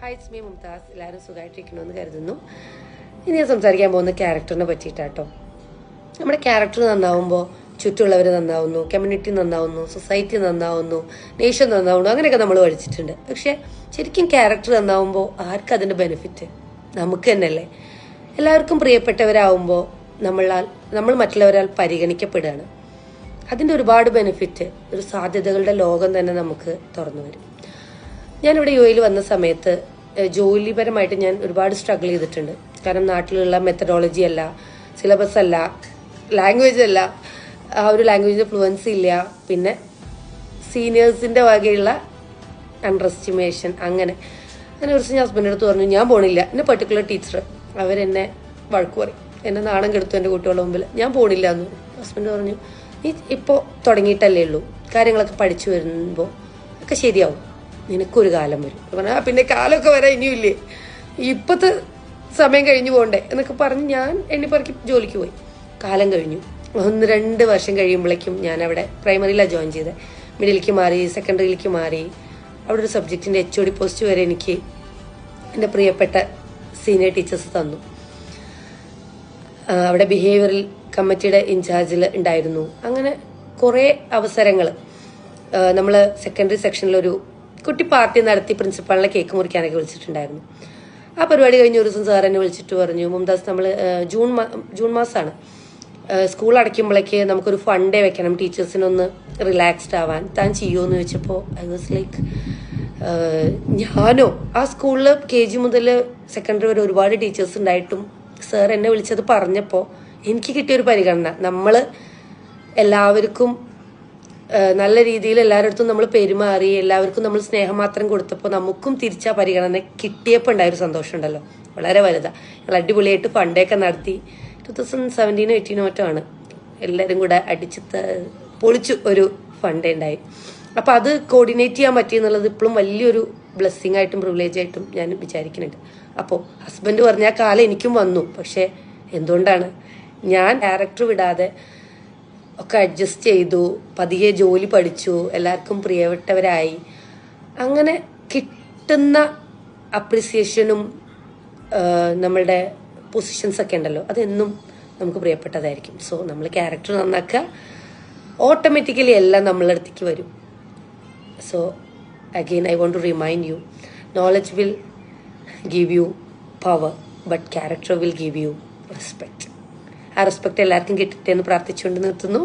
Hi, it's me Mumtaz. എല്ലാവരും സുഖമായിട്ടിരിക്കണമെന്ന് കരുതുന്നു. ഇനി ഞാൻ സംസാരിക്കാൻ പോകുന്ന ക്യാരക്ടറിനെ പറ്റിയിട്ടാട്ടോ. നമ്മുടെ ക്യാരക്ടർ നന്നാവുമ്പോൾ ചുറ്റുമുള്ളവർ നന്നാവുന്നു, കമ്മ്യൂണിറ്റി നന്നാവുന്നു, സൊസൈറ്റി നന്നാവുന്നു, നേഷൻ നന്നാവുന്നു, അങ്ങനെയൊക്കെ നമ്മൾ പഠിച്ചിട്ടുണ്ട്. പക്ഷെ ശരിക്കും ക്യാരക്ടർ നന്നാവുമ്പോൾ ആർക്കും അതിൻ്റെ ബെനിഫിറ്റ്? നമുക്ക് തന്നെയല്ലേ. എല്ലാവർക്കും പ്രിയപ്പെട്ടവരാകുമ്പോൾ നമ്മൾ മറ്റുള്ളവരാൽ പരിഗണിക്കപ്പെടുകയാണ്. അതിൻ്റെ ഒരുപാട് ബെനിഫിറ്റ്, ഒരു സാധ്യതകളുടെ ലോകം തന്നെ നമുക്ക് തുറന്നു വരും. ഞാനിവിടെ യുഎയിൽ വന്ന സമയത്ത് ജോലിപരമായിട്ട് ഞാൻ ഒരുപാട് സ്ട്രഗിൾ ചെയ്തിട്ടുണ്ട്. കാരണം നാട്ടിലുള്ള മെത്തഡോളജി അല്ല, സിലബസ് അല്ല, ലാംഗ്വേജ് അല്ല, ആ ഒരു ലാംഗ്വേജിൻ്റെ ഫ്ലുവൻസി ഇല്ല, പിന്നെ സീനിയേഴ്സിൻ്റെ വകയുള്ള അണ്ടർ എസ്റ്റിമേഷൻ. അങ്ങനെ ഒരു ദിവസം ഞാൻ ഹസ്ബൻഡിൻ്റെ അടുത്ത് പറഞ്ഞു, ഞാൻ പോണില്ല. എന്നെ പെർട്ടിക്കുലർ ടീച്ചർ അവരെന്നെ വഴക്ക് പറയും, എന്നെ നാണം കെടുത്തു എൻ്റെ കുട്ടികളുടെ മുമ്പിൽ. ഞാൻ പോണില്ല എന്ന് പറഞ്ഞു. ഹസ്ബൻഡ് പറഞ്ഞു, നീ ഇപ്പോൾ തുടങ്ങിയിട്ടല്ലേ ഉള്ളൂ, കാര്യങ്ങളൊക്കെ പഠിച്ചു വരുമ്പോൾ ഒക്കെ ശരിയാവും, നിനക്കൊരു കാലം വരും. പറഞ്ഞാൽ പിന്നെ കാലമൊക്കെ വരാൻ ഇനിയില്ലേ, ഇപ്പോഴത്തെ സമയം കഴിഞ്ഞു പോകണ്ടേ എന്നൊക്കെ പറഞ്ഞ് ഞാൻ എണ്ണിപ്പറക്കി ജോലിക്ക് പോയി. കാലം കഴിഞ്ഞു. 1-2 വർഷം കഴിയുമ്പോഴേക്കും ഞാൻ അവിടെ പ്രൈമറിയിലാണ് ജോയിൻ ചെയ്തത്. മിഡിലേക്ക് മാറി, സെക്കൻഡറിയിലേക്ക് മാറി. അവിടെ ഒരു സബ്ജക്റ്റിൻ്റെ HOD പോസ്റ്റ് വരെ എനിക്ക് എൻ്റെ പ്രിയപ്പെട്ട സീനിയർ ടീച്ചേഴ്സ് തന്നു. അവിടെ ബിഹേവിയറൽ കമ്മിറ്റിയുടെ ഇൻചാർജിൽ ഉണ്ടായിരുന്നു. അങ്ങനെ കുറേ അവസരങ്ങൾ. നമ്മൾ സെക്കൻഡറി സെക്ഷനിലൊരു കുട്ടി പാർട്ടി നടത്തി പ്രിൻസിപ്പാളിനെ കേക്ക് മുറിക്കാനൊക്കെ വിളിച്ചിട്ടുണ്ടായിരുന്നു. ആ പരിപാടി കഴിഞ്ഞ ഒരു ദിവസം സാർ എന്നെ വിളിച്ചിട്ട് പറഞ്ഞു, മുംതാസ്, നമ്മൾ ജൂൺ മാസമാണ്, സ്കൂൾ അടയ്ക്കുമ്പോഴേക്ക് നമുക്കൊരു ഫണ്ട് ഡേ വെക്കണം, ടീച്ചേഴ്സിനൊന്ന് റിലാക്സ്ഡ് ആവാൻ, താൻ ചെയ്യുമോ എന്ന് ചോദിച്ചപ്പോൾ ഐ വാസ് ലൈക്ക്, ഞാനോ? ആ സ്കൂളിൽ KG മുതൽ സെക്കൻഡറി വരെ ഒരുപാട് ടീച്ചേഴ്സ് ഉണ്ടായിട്ടും സാർ എന്നെ വിളിച്ചത് പറഞ്ഞപ്പോൾ എനിക്ക് കിട്ടിയൊരു പരിഗണന. നമ്മൾ എല്ലാവർക്കും നല്ല രീതിയിൽ എല്ലാവരുടെ അടുത്തും നമ്മൾ പെരുമാറി, എല്ലാവർക്കും നമ്മൾ സ്നേഹം മാത്രം കൊടുത്തപ്പോൾ നമുക്കും തിരിച്ചാ പരിഗണന കിട്ടിയപ്പോൾ ഉണ്ടായൊരു സന്തോഷം ഉണ്ടല്ലോ, വളരെ വലുതാണ്. ഞങ്ങൾ അടിപൊളിയായിട്ട് ഫണ്ടൊക്കെ നടത്തി. 2017-18 മറ്റോ ആണ്, എല്ലാവരും കൂടെ അടിച്ച് പൊളിച്ചു ഒരു ഫണ്ട് ഉണ്ടായി. അപ്പം അത് കോർഡിനേറ്റ് ചെയ്യാൻ പറ്റിയെന്നുള്ളത് ഇപ്പോഴും വലിയൊരു ബ്ലെസ്സിങ് ആയിട്ടും പ്രിവിലേജ് ആയിട്ടും ഞാൻ വിചാരിക്കുന്നുണ്ട്. അപ്പോൾ ഹസ്ബൻഡ് പറഞ്ഞ ആ കാലം എനിക്കും വന്നു. പക്ഷേ എന്തുകൊണ്ടാണ് ഞാൻ ക്യാരക്ടർ വിടാതെ ഒക്കെ അഡ്ജസ്റ്റ് ചെയ്തു, പതിയെ ജോലി പഠിച്ചു, എല്ലാവർക്കും പ്രിയപ്പെട്ടവരായി. അങ്ങനെ കിട്ടുന്ന അപ്രിസിയേഷനും നമ്മളുടെ പൊസിഷൻസ് ഒക്കെ ഉണ്ടല്ലോ, അതെന്നും നമുക്ക് പ്രിയപ്പെട്ടതായിരിക്കും. സോ നമ്മൾ ക്യാരക്ടർ നന്നാക്കുക, ഓട്ടോമാറ്റിക്കലി എല്ലാം നമ്മളെ അടുത്തേക്ക് വരും. So again I want to remind you, knowledge will give you power, but character will give you respect. ആ റെസ്പെക്റ്റ് എല്ലാവർക്കും കിട്ടട്ടെ എന്ന് പ്രാർത്ഥിച്ചുകൊണ്ട് നിർത്തുന്നു.